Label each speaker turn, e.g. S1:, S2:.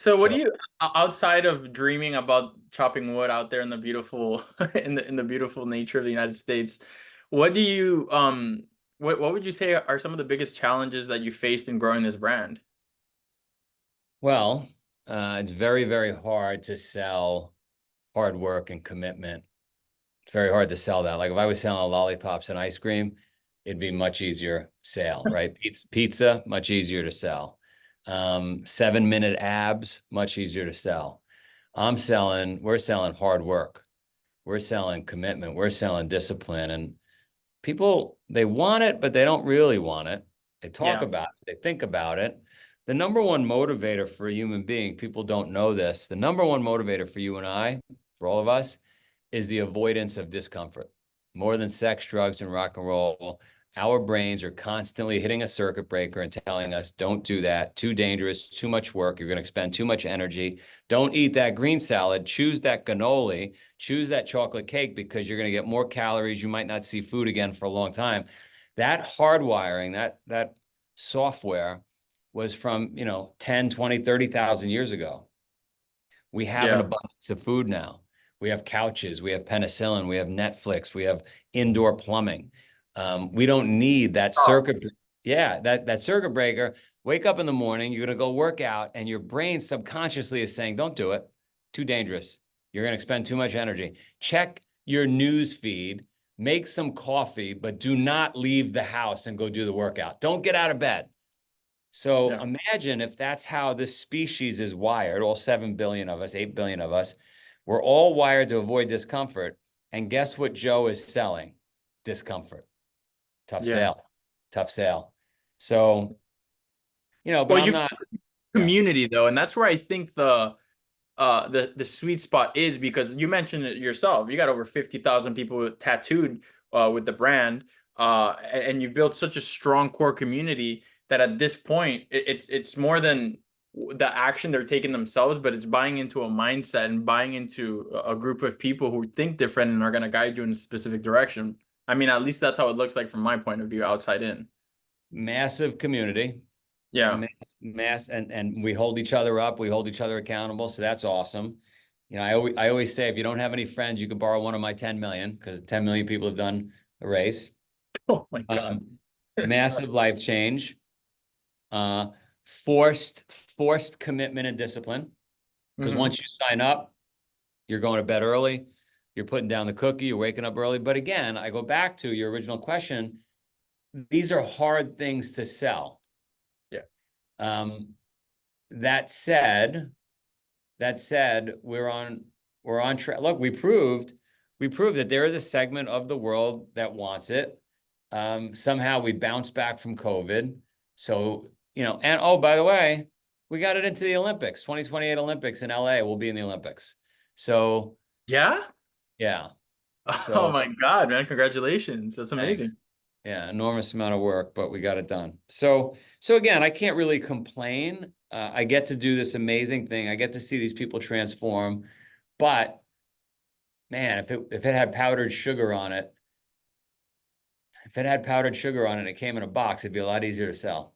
S1: So what do
S2: So,
S1: you outside of dreaming about chopping wood out there in the beautiful in the beautiful nature of the United States, what do you what would you say are some of the biggest challenges that you faced in growing this brand?
S2: well, it's very, very hard to sell hard work and commitment. It's very hard to sell that. Like if I was selling lollipops and ice cream, it'd be much easier sale, right? Pizza, much easier to sell. 7-minute abs, much easier to sell. We're selling hard work. We're selling commitment. We're selling discipline. And people, they want it, but they don't really want it. They talk
S1: Yeah.
S2: about it, they think about it. The number one motivator for a human being, people don't know this. The number one motivator for you and I, for all of us, is the avoidance of discomfort. More than sex, drugs, and rock and roll, our brains are constantly hitting a circuit breaker and telling us, don't do that, too dangerous, too much work, you're going to expend too much energy. Don't eat that green salad, choose that cannoli, choose that chocolate cake because you're going to get more calories. You might not see food again for a long time. That hardwiring, that software was from, 10, 20, 30,000 years ago. We have an
S1: Yeah.
S2: abundance of food now. We have couches, we have penicillin, we have Netflix, we have indoor plumbing. We don't need that
S1: Oh,
S2: circuit. Yeah, that circuit breaker. Wake up in the morning, you're gonna go work out, and your brain subconsciously is saying, "Don't do it. Too dangerous. You're gonna expend too much energy." Check your news feed, make some coffee, but do not leave the house and go do the workout. Don't get out of bed. So
S1: yeah.
S2: imagine if that's how this species is wired, all 7 billion of us, 8 billion of us, we're all wired to avoid discomfort. And guess what Joe is selling? Discomfort. Tough
S1: Yeah.
S2: sale. Tough sale. So, but
S1: Well,
S2: I'm
S1: you
S2: not, yeah,
S1: community though, and that's where I think the sweet spot is because you mentioned it yourself. You got over 50,000 people tattooed with the brand, and you've built such a strong core community that at this point it's more than the action they're taking themselves, but it's buying into a mindset and buying into a group of people who think different and are going to guide you in a specific direction. I mean, at least that's how it looks like from my point of view, outside in.
S2: massive community,
S1: Yeah.
S2: and we hold each other up. We hold each other accountable. So that's awesome. I always say if you don't have any friends, you can borrow one of my 10 million because 10 million people have done the race.
S1: Oh my God.
S2: Um, Massive life change. uh, forced commitment and discipline. Because
S1: Hmm.
S2: once you sign up, you're going to bed early, you're putting down the cookie, you're waking up early. But again, I go back to your original question. These are hard things to sell.
S1: Yeah.
S2: Um, that said, we're on track. Look, we proved that there is a segment of the world that wants it. Somehow we bounced back from COVID. So, and oh, by the way, we got it into the Olympics, 2028 Olympics in LA. We'll be in the Olympics. So,
S1: Yeah.
S2: yeah.
S1: Oh
S2: So,
S1: my God, man. Congratulations. That's
S2: thanks.
S1: amazing.
S2: Yeah, enormous amount of work, but we got it done. So again, I can't really complain. I get to do this amazing thing. I get to see these people transform. But man, if it had powdered sugar on it, it came in a box, it'd be a lot easier to sell.